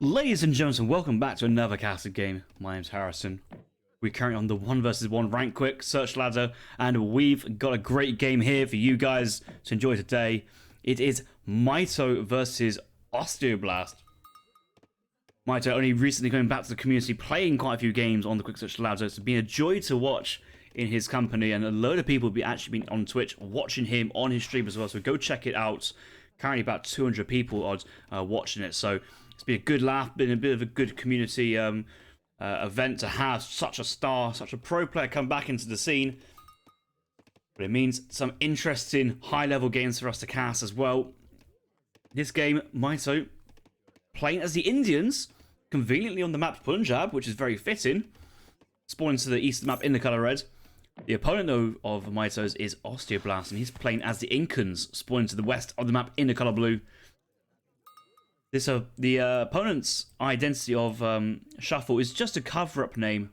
Ladies and gentlemen, welcome back to another casted game. My name's Harrison. We're currently on the 1 versus 1 rank quick search ladder, and we've got a great game here for you guys to enjoy today. It is Mitoe versus Osteoblast. Mitoe only recently coming back to the community, playing quite a few games on the quick search ladder. It's been a joy to watch in his company, and a load of people have actually been on Twitch watching him on his stream as well, so go check it out. Currently about 200 people odd watching it, so it's been a good laugh, been a bit of a good community event to have such a star, such a pro player come back into the scene. But it means some interesting high-level games for us to cast as well. This game, Mitoe, playing as the Indians, conveniently on the map Punjab, which is very fitting. Spawning to the eastern map in the colour red. The opponent, though, of Mitoe's is Osteoblast, and he's playing as the Incans, spawning to the west of the map in the colour blue. This the opponent's identity of Shuffle is just a cover-up name.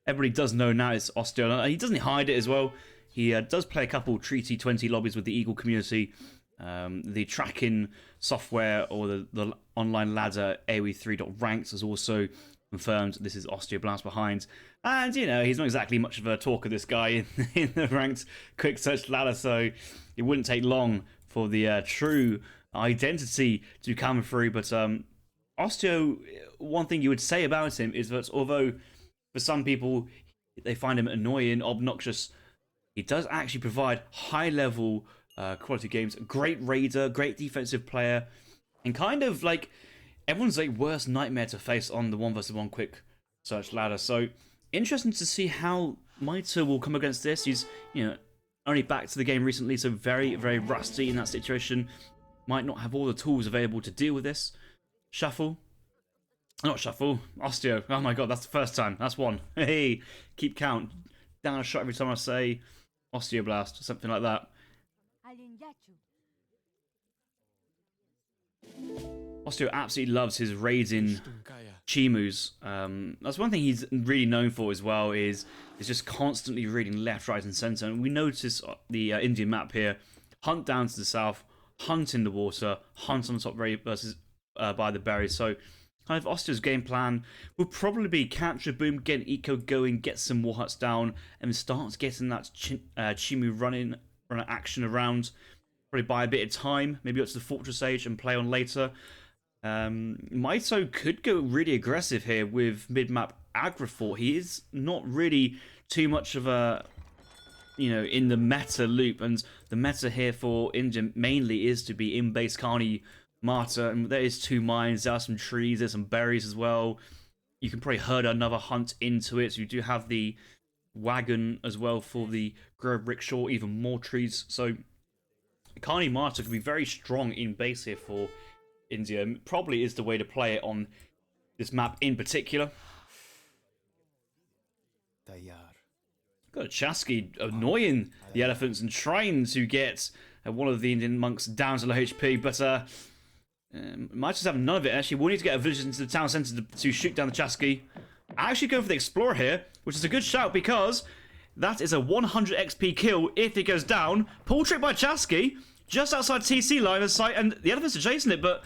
Everybody does know now it's Osteo. He doesn't hide it as well. He does play a couple Treaty 20 lobbies with the Eagle community. The tracking software or the online ladder AoE3.ranks has also confirmed this is Osteoblast behind. And, you know, he's not exactly much of a talker, this guy, in the ranked quick search ladder, so it wouldn't take long for the true identity to come through. But Osteo, one thing you would say about him is that although for some people they find him annoying, obnoxious, he does actually provide high-level quality games. Great raider, great defensive player, and kind of like everyone's like worst nightmare to face on the 1 versus 1 quick search ladder. So interesting to see how Mitoe will come against this. He's, you know, only back to the game recently, so very, very rusty in that situation. Might not have all the tools available to deal with this. Shuffle. Not Shuffle. Osteo. Oh my god, that's the first time. That's one. Hey, keep count. Down a shot every time I say Osteoblast or something like that. Osteo absolutely loves his raiding Chimus. That's one thing he's really known for as well, is just constantly reading left, right, and centre. And we notice the Indian map here. Hunt down to the south, hunt in the water, hunt on the top versus by the berries. So kind of Osteo's game plan will probably be capture boom, get an eco going, get some war huts down, and start getting that Chimu running action around. Probably buy a bit of time, maybe go to the Fortress Age and play on later. Mitoe could go really aggressive here with mid-map Agrifort. He is not really too much of a, you know, in the meta loop, and the meta here for India mainly is to be in base Carney Martyr, and there is 2 mines, there are some trees, there's some berries as well. You can probably herd another hunt into it, so you do have the wagon as well for the Grove Rickshaw, even more trees. So Carney Martyr can be very strong in base here for India. Probably is the way to play it on this map in particular. Got a Chasky annoying the elephants and trying to get one of the Indian monks down to low HP, but might just have none of it. Actually, we'll need to get a village into the town centre to shoot down the Chasky. I actually go for the Explorer here, which is a good shout because that is a 100 XP kill if it goes down. Pull trick by Chasky, just outside TC line of sight, and the elephants are chasing it, but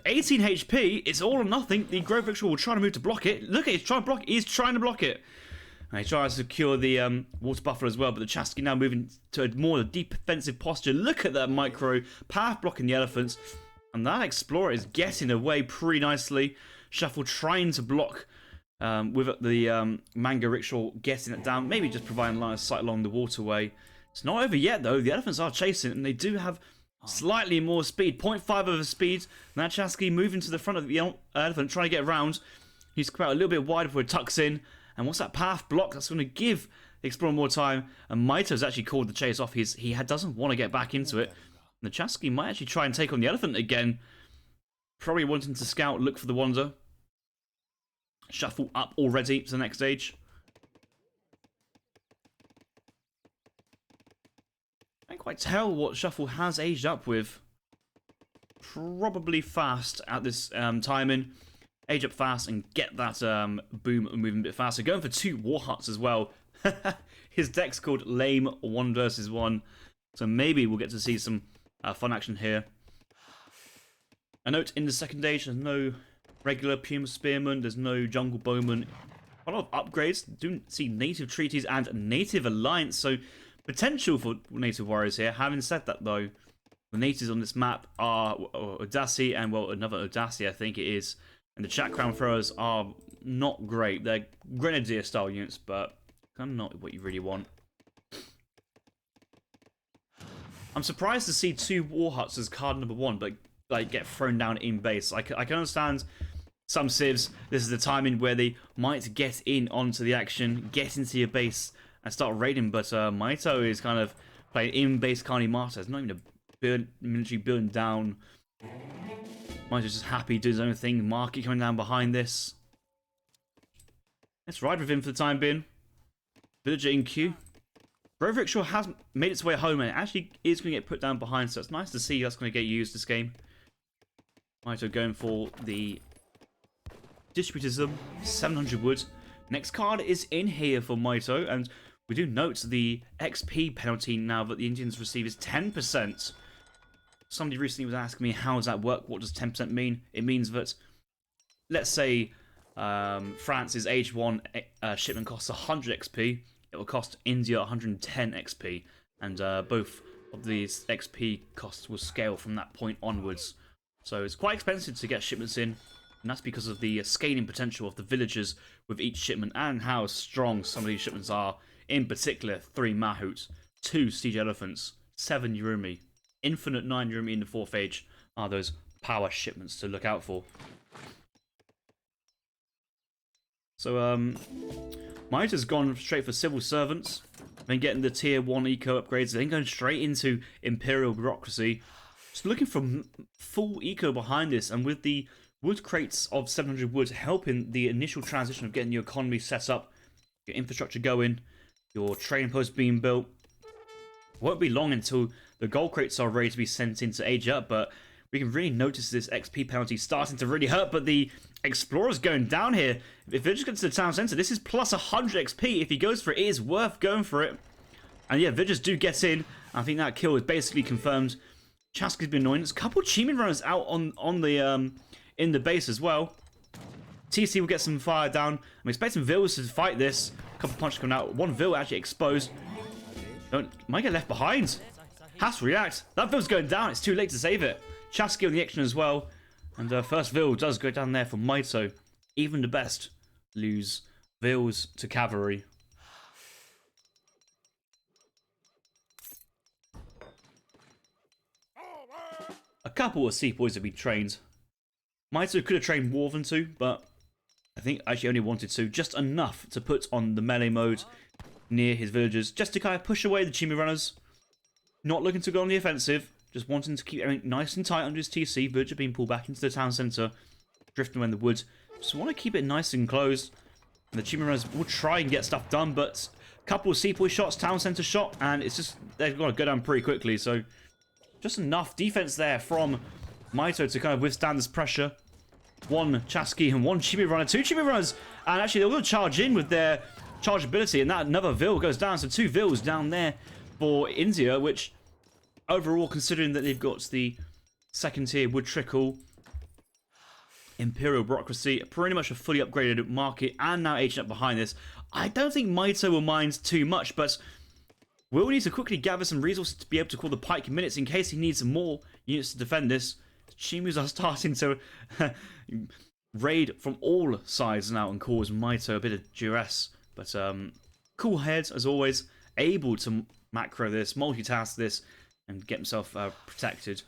18 HP, it's all or nothing. The Grove Rickshaw will try to move to block it. Look at it, he's trying to block it. He's trying to block it. And he tries to secure the water buffer as well, but the Chasky now moving to a more defensive posture. Look at that micro path blocking the elephants, and that Explorer is getting away pretty nicely. Shuffle trying to block with the Mango Rickshaw getting it down, maybe just providing line of sight along the waterway. It's not over yet though. The elephants are chasing, and they do have slightly more speed, 0.5 over speed. And that Chasky moving to the front of the elephant, trying to get around. He's come out a little bit wide before it tucks in. And what's that path block? That's going to give the Explorer more time. And Mitoe's actually called the chase off. He doesn't want to get back into it. And the Chasky might actually try and take on the elephant again. Probably wanting to scout, look for the wander. Shuffle up already to the next stage. I can't quite tell what Shuffle has aged up with. Probably fast at this timing. Age up fast and get that boom moving a bit faster. Going for 2 war huts as well. His deck's called Lame 1 versus 1. So maybe we'll get to see some fun action here. A note in the second stage, there's no regular Puma Spearman. There's no Jungle Bowman. A lot of upgrades. Do see Native Treaties and Native Alliance, so potential for Native Warriors here. Having said that, though, the natives on this map are Odassi and, well, another Odassi, I think it is. And the Chat Crown Throwers are not great. They're Grenadier-style units, but kind of not what you really want. I'm surprised to see 2 War Huts as card number 1, but like get thrown down in base. I can understand some civs. This is the timing where they might get in onto the action, get into your base, and start raiding. But Mitoe is kind of playing in base Carney Martyr. It's not even a military building down. Mitoe's just happy doing his own thing. Market coming down behind this. Let's ride with him for the time being. Villager in queue. Grove Rickshaw has made its way home and it actually is going to get put down behind, so it's nice to see that's going to get used this game. Mitoe going for the Distributism, 700 wood. Next card is in here for Mitoe, and we do note the XP penalty now that the Indians receive is 10%. Somebody recently was asking me, how does that work? What does 10% mean? It means that, let's say, France's Age 1 shipment costs 100 XP. It will cost India 110 XP, and both of these XP costs will scale from that point onwards. So it's quite expensive to get shipments in, and that's because of the scaling potential of the villagers with each shipment and how strong some of these shipments are. In particular, 3 Mahouts, 2 Siege Elephants, 7 Yurumi, infinite 9 Yurumi in the 4th age are those power shipments to look out for. So, Mitoe's gone straight for civil servants, then getting the tier 1 eco upgrades, then going straight into imperial bureaucracy. Just looking for full eco behind this, and with the wood crates of 700 wood helping the initial transition of getting your economy set up, your infrastructure going, your trading posts being built. Won't be long until the gold crates are ready to be sent in to age up, but we can really notice this XP penalty starting to really hurt, but the Explorer's going down here. If they just get to the town centre, this is plus 100 XP. If he goes for it, it is worth going for it. And yeah, villagers do get in. I think that kill is basically confirmed. Chaska's been annoying. There's a couple of Cheeman runners out on the in the base as well. TC will get some fire down. I'm expecting Vils to fight this. A couple of punches coming out. One Vil actually exposed. Might get left behind. Has to react. That Vil's going down. It's too late to save it. Chasky on the action as well. And first Vil does go down there for Mitoe. Even the best lose Vils to cavalry. A couple of sepoys have been trained. Mitoe could have trained more than 2, but I think actually only wanted 2. Just enough to put on the melee mode near his villagers, just to kind of push away the Chimi runners. Not looking to go on the offensive, just wanting to keep everything nice and tight under his TC. Villager being pulled back into the town centre, drifting around the woods. Just want to keep it nice and close. And the Chimi runners will try and get stuff done, but a couple of sepoy shots, town centre shot, and it's just, they've got to go down pretty quickly. So just enough defense there from Mitoe to kind of withstand this pressure. 1 Chasky and 1 Chimi runner, 2 Chimi runners, and actually they're going to charge in with their charge ability, and that another Vil goes down. So 2 Vils down there for India, which overall, considering that they've got the 2nd tier wood trickle, imperial bureaucracy, pretty much a fully upgraded market, and now aging up behind this, I don't think Mitoe will mind too much, but will need to quickly gather some resources to be able to call the pike minutes in case he needs some more units to defend this. Chimus are starting to raid from all sides now and cause Mitoe a bit of duress. But cool heads, as always, able to macro this, multitask this, and get himself protected.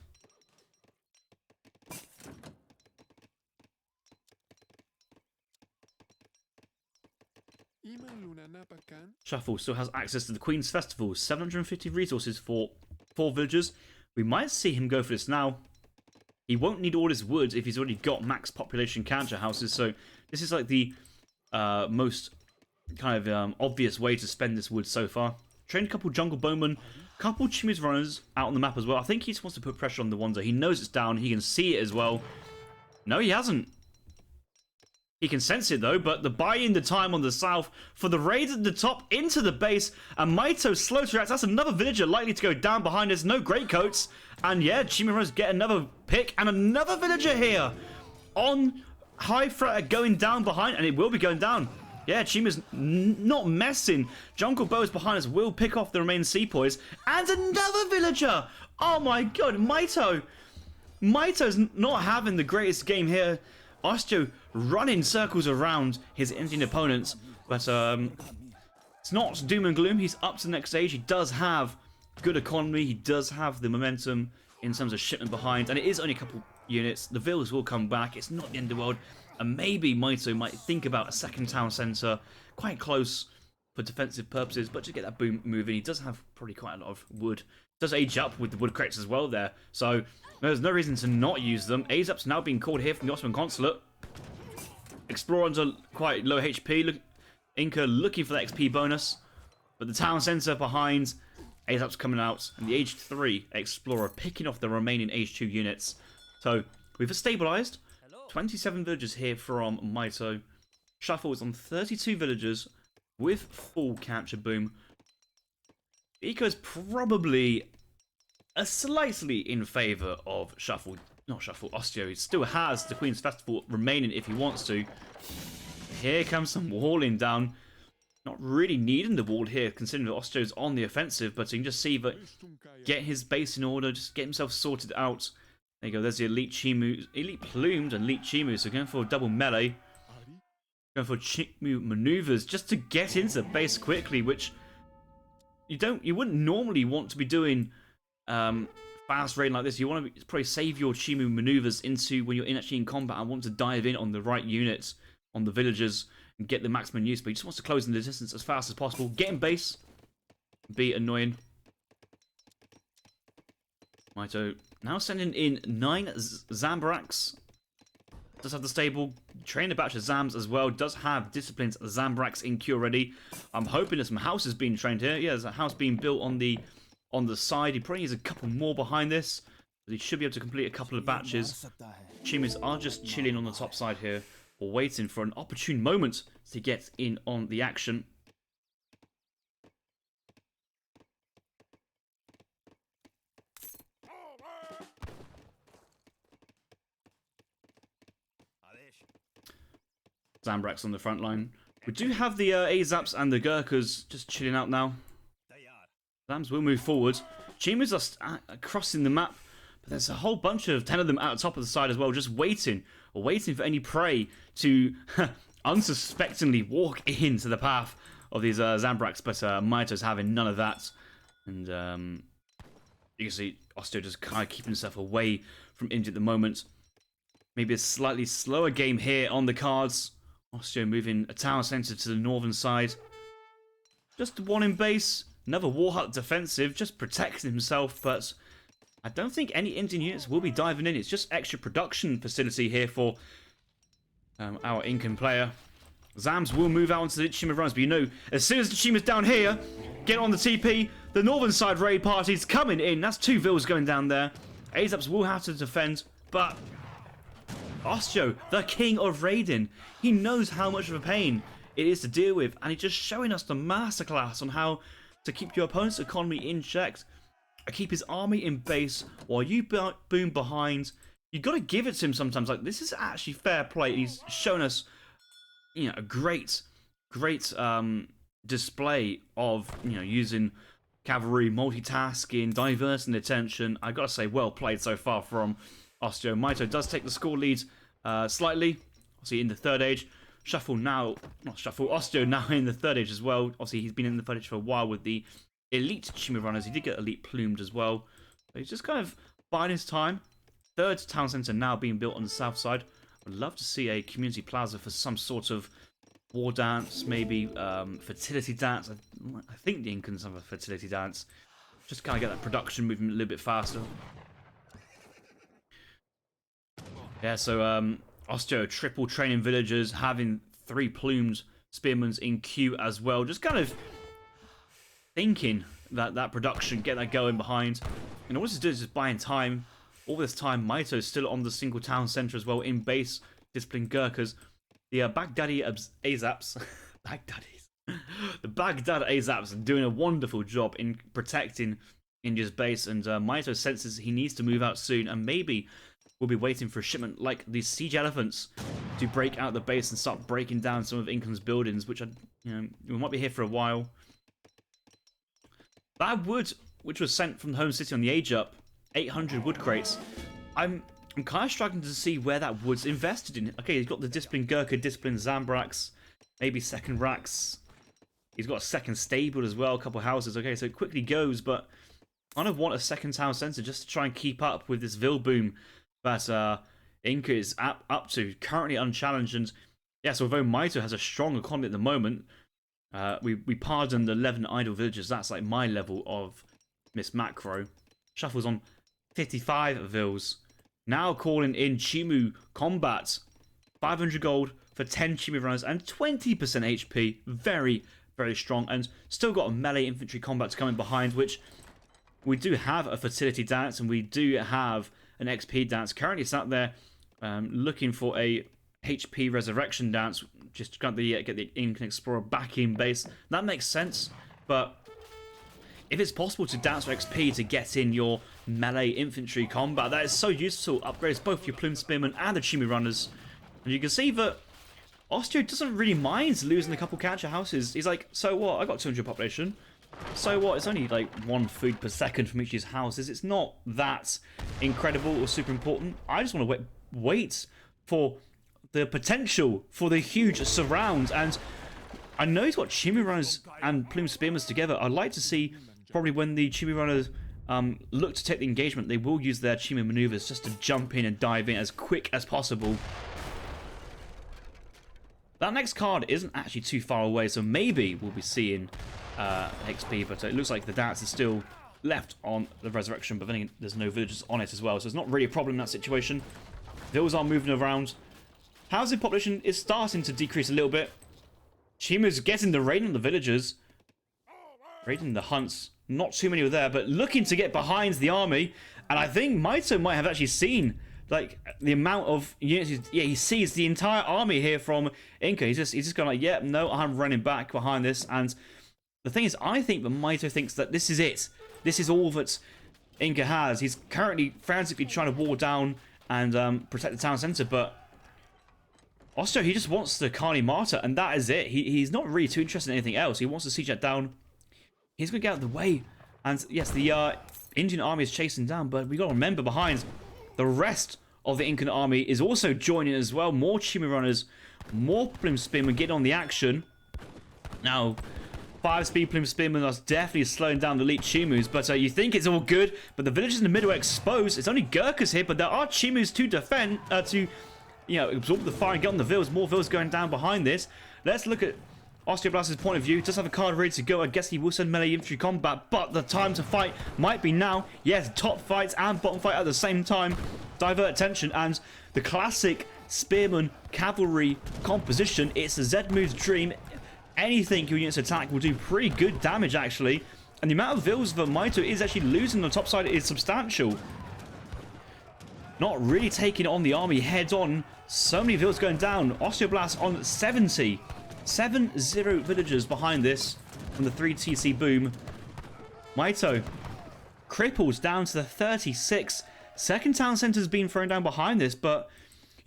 Shuffle still has access to the Queen's Festival, 750 resources for 4 villagers. We might see him go for this now. He won't need all his wood if he's already got max population counter houses, so this is like the most kind of obvious way to spend this wood so far. Trained a couple jungle bowmen, couple Chimis runners out on the map as well. I think he just wants to put pressure on the Wanzer. He knows it's down, he can see it as well. No, he hasn't. He can sense it though, but the buying the time on the south for the raid at the top into the base, and Mitoe slow to react. That's another villager likely to go down behind us. No greatcoats, and yeah, Chimiros get another pick and another villager here on high threat going down behind, and it will be going down. Yeah, Chima's not messing. Jungle Bows behind us will pick off the remaining sepoys. And another villager! Oh my god, Mitoe. Mitoe's not having the greatest game here. Osteo running circles around his Indian opponents. But it's not doom and gloom. He's up to the next stage. He does have good economy. He does have the momentum in terms of shipment behind. And it is only a couple units. The villas will come back. It's not the end of the world. And maybe Mitoe might think about a second town centre, quite close for defensive purposes, but to get that boom moving, he does have probably quite a lot of wood. Does age up with the wood crates as well there, so there's no reason to not use them. Azap's now being called here from the Ottoman consulate. Explorers are quite low HP. Look, Inca looking for the XP bonus, but the town centre behind, Azap's coming out, and the age 3 Explorer picking off the remaining age 2 units. So we've stabilised. 27 villagers here from Mitoe. Shuffle is on 32 villagers with full capture boom. Eco's probably a slightly in favour of Osteo. He still has the Queen's Festival remaining if he wants to. Here comes some walling down. Not really needing the wall here, considering that Osteo's on the offensive, but you can just see that get his base in order, just get himself sorted out. There you go, there's the Elite Chimu, Elite Plumed and Elite Chimu, so going for a double melee. Going for Chimu maneuvers just to get into the base quickly, which you wouldn't normally want to be doing fast raiding like this. You want to probably save your Chimu maneuvers into when you're actually in combat and want to dive in on the right units, on the villagers, and get the maximum use, but he just wants to close in the distance as fast as possible. Get in base, be annoying. Mitoe now sending in 9 Zambraks. Does have the stable, train a batch of Zams as well. Does have disciplined Zambraks in queue already. I'm hoping there's some houses being trained here. Yeah, there's a house being built on the side. He probably needs a couple more behind this, but he should be able to complete a couple of batches. Chimus are just chilling on the top side here, or waiting for an opportune moment to get in on the action. Zambraks on the front line. We do have the Azaps and the Gurkhas just chilling out now. Zams will move forward. Chimus are crossing the map, but there's a whole bunch of 10 of them at the top of the side as well, just waiting for any prey to unsuspectingly walk into the path of these Zambraks, but Mitoe's having none of that. And you can see Osteo just kind of keeping himself away from India at the moment. Maybe a slightly slower game here on the cards. Osteo moving a town centre to the northern side. Just one in base. Another war hut defensive, just protecting himself, but I don't think any Indian units will be diving in. It's just extra production facility here for our Incan player. Zams will move out onto the Chima runs, but you know, as soon as the Chima's down here, get on the TP, the northern side raid party's coming in. That's 2 vills going down there. Azaps will have to defend, but Osteo, the king of raiding, he knows how much of a pain it is to deal with, and he's just showing us the masterclass on how to keep your opponent's economy in check, keep his army in base while you boom behind. You got to give it to him sometimes. Like, this is actually fair play. He's shown us, you know, a great display of, you know, using cavalry, multitasking, diverting attention. I gotta say, well played so far from Osteo. Mitoe does take the score lead slightly, obviously in the third age. Osteo now in the third age as well. Obviously, he's been in the third age for a while with the elite Chima runners. He did get elite plumed as well. But he's just kind of biding his time. Third town centre now being built on the south side. I'd love to see a community plaza for some sort of war dance, maybe fertility dance. I think the Incans have a fertility dance. Just kind of get that production moving a little bit faster. Yeah, so Osteo triple training villagers, having 3 plumed spearmen in queue as well. Just kind of thinking that production, get that going behind. And all this is doing is just buying time. All this time, Mitoe is still on the single town centre as well, in base, disciplining Gurkhas. The Baghdadi Azaps, the Baghdad Azaps are doing a wonderful job in protecting India's base, and Mitoe senses he needs to move out soon, and maybe we'll be waiting for a shipment like these siege elephants to break out the base and start breaking down some of Incan's buildings, which are, we might be here for a while. That wood, which was sent from the home city on the age up, 800 wood crates. I'm kind of struggling to see where that wood's invested in. Okay, he's got the disciplined Gurkha, disciplined Zambrax, maybe second racks. He's got a second stable as well, a couple houses. Okay, so it quickly goes, but I kind of want a second town centre just to try and keep up with this Vil boom that Inca is up to, currently unchallenged. And yes, although Mitoe has a strong economy at the moment, we pardon the 11 idle villagers. That's like my level of Miss Macro. Shuffles on 55 Vils. Now calling in Chimu combat. 500 gold for 10 Chimu runners and 20% HP. Very, very strong. And still got a melee infantry combat coming behind, which we do have a fertility dance and we do have an XP dance. Currently sat there looking for a HP resurrection dance. Just got the get the Incan Explorer back in base. That makes sense, but if it's possible to dance for XP to get in your melee infantry combat, that is so useful. Upgrades both your Plume Spearmen and the Chimu Runners. And you can see that Osteo doesn't really mind losing a couple catcher houses. He's like, so what? I got 200 population. So what? It's only like 1 food per second from each of his houses. It's not that incredible or super important. I just want to wait for the potential for the huge surround. And I know he's got Chimu Runners and Plume Spearmen together. I'd like to see probably when the Chimu Runners look to take the engagement, they will use their Chimu maneuvers just to jump in and dive in as quick as possible. That next card isn't actually too far away, so maybe we'll be seeing XP, but it looks like the dance is still left on the resurrection, but then there's no villagers on it as well, so it's not really a problem in that situation. Vills are moving around. Housing population is starting to decrease a little bit. Chimu's getting the raid on the villagers. Raiding the hunts. Not too many were there, but looking to get behind the army. And I think Mitoe might have actually seen like the amount of units. Yeah, he sees the entire army here from Inca. He's just going like, yeah, no, I'm running back behind this. And the thing is, I think that Mitoe thinks that this is it. This is all that Inca has. He's currently frantically trying to wall down and protect the town centre, but Osteo, he just wants the Kali Martyr, and that is it. He's not really too interested in anything else. He wants to siege that down. He's going to get out of the way. And yes, the Indian army is chasing down, but we got to remember behind, the rest of the Incan army is also joining as well. More Chimu Runners, more Plume Spearmen getting on the action. Now, 5-speed Plume Spearmen are definitely slowing down the elite Chimus, but you think it's all good, but the villages in the middle are exposed. It's only Gurkhas here, but there are Chimus to defend, absorb the fire and get on the Vils. More Vils going down behind this. Let's look at Osteoblast's point of view. Does have a card ready to go. I guess he will send melee infantry combat, but the time to fight might be now. Yes, top fights and bottom fight at the same time. Divert attention, and the classic Spearman cavalry composition. It's a Zedmood's dream. Anything your units attack will do pretty good damage, actually. And the amount of Vils that Mitoe is actually losing on the top side is substantial. Not really taking on the army head on. So many Vils going down. Osteoblast on 70. 7-0 villagers behind this from the 3TC boom. Mitoe cripples down to the 36. Second town centre's been thrown down behind this, but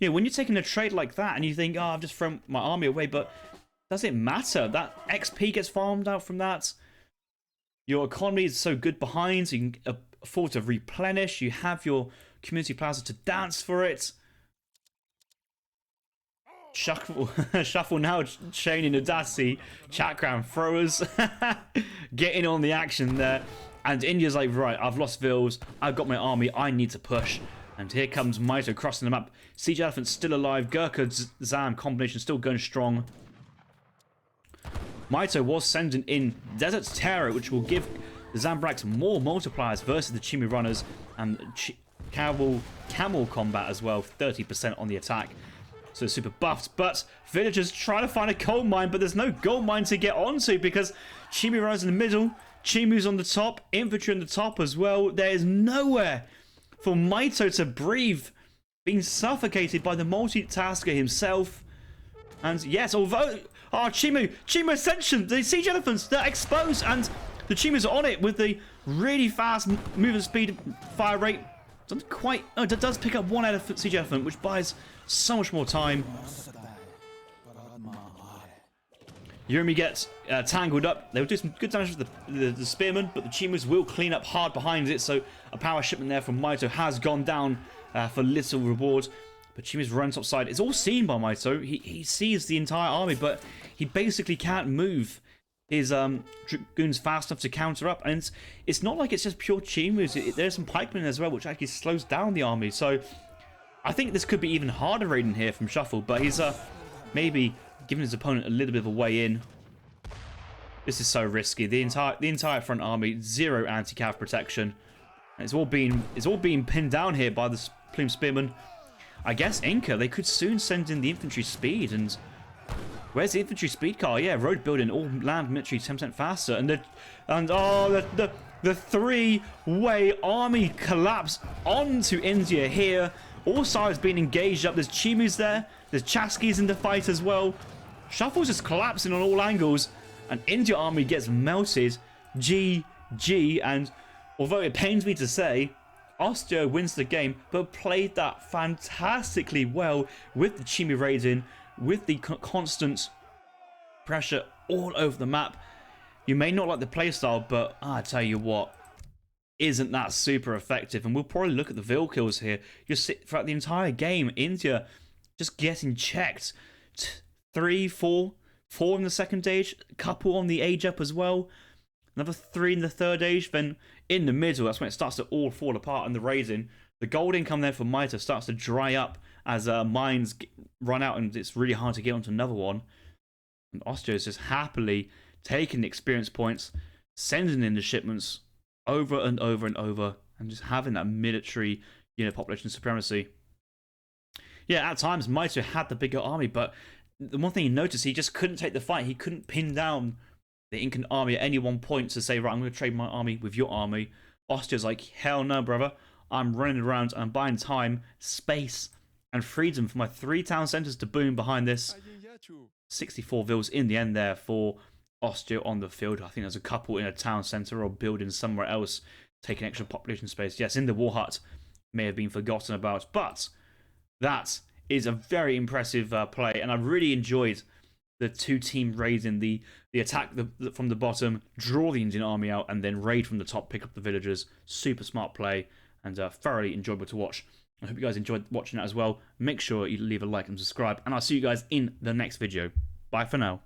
when you're taking a trade like that and you think, oh, I've just thrown my army away, but does it matter? That XP gets farmed out from that. Your economy is so good behind, so you can afford to replenish. You have your community plaza to dance for it. Shuffle now, Shane and Udasi, Chakram throwers, getting on the action there. And India's like, right, I've lost Vils, I've got my army, I need to push. And here comes Mitoe crossing the map. Siege Elephant still alive, Gurkha Zam combination still going strong. Mitoe was sending in Desert Terror, which will give the Zambrax more multipliers versus the Chimu Runners, and Camel combat as well, 30% on the attack. So super buffed, but villagers try to find a gold mine, but there's no gold mine to get onto because Chimu Runners in the middle, Chimu's on the top, infantry on the top as well. There is nowhere for Mitoe to breathe, being suffocated by the multitasker himself. And yes, although Chimu Ascension, the siege elephants, they're exposed, and the Chimus are on it with the really fast movement speed, fire rate. Doesn't quite... Oh, it does pick up one elephant, siege elephant, which buys so much more time. Yurumi gets tangled up. They will do some good damage with the spearmen, but the Chimus will clean up hard behind it, so a power shipment there from Mitoe has gone down for little reward. But Chimus runs upside. It's all seen by Mitoe. He sees the entire army, but he basically can't move his dragoons fast enough to counter up. And it's not like it's just pure Chimus. There's some pikemen as well, which actually slows down the army. So I think this could be even harder raiding here from Shuffle, but he's maybe giving his opponent a little bit of a way in. This is so risky. The entire front army, zero anti-cav protection. And it's all being pinned down here by the plume spearmen. I guess Inca, they could soon send in the infantry speed. And where's the infantry speed car? Yeah, road building, all land military 10% faster. And the three-way army collapse onto India here. All sides being engaged up. There's Chimus there. There's Chaskis in the fight as well. Shuffle's just collapsing on all angles. And India army gets melted. GG. And although it pains me to say, Osteo wins the game, but played that fantastically well with the Chimu raiding, with the constant pressure all over the map. You may not like the playstyle, but I tell you what, isn't that super effective? And we'll probably look at the Vil kills here. You'll see throughout the entire game, India just getting checked. 3, 4 in the second age, a couple on the age up as well. Another 3 in the third age, then in the middle, that's when it starts to all fall apart and the raising. The gold income there for Mitoe starts to dry up as mines run out and it's really hard to get onto another one. And Osteo is just happily taking the experience points, sending in the shipments over and over and over, and just having that military, population supremacy. Yeah, at times Mitoe had the bigger army, but the one thing you notice, he just couldn't take the fight. He couldn't pin down the Incan army at any one point to say, right, I'm going to trade my army with your army. Osteo's like, hell no, brother. I'm running around and buying time, space, and freedom for my 3 town centers to boom behind this. 64 vills in the end there for Osteo on the field. I think there's a couple in a town center or building somewhere else, taking extra population space. Yes, in the war hut, may have been forgotten about, but that is a very impressive play, and I really enjoyed the two-team raiding, the attack from the bottom, draw the Indian army out, and then raid from the top, pick up the villagers. Super smart play, and thoroughly enjoyable to watch. I hope you guys enjoyed watching that as well. Make sure you leave a like and subscribe, and I'll see you guys in the next video. Bye for now.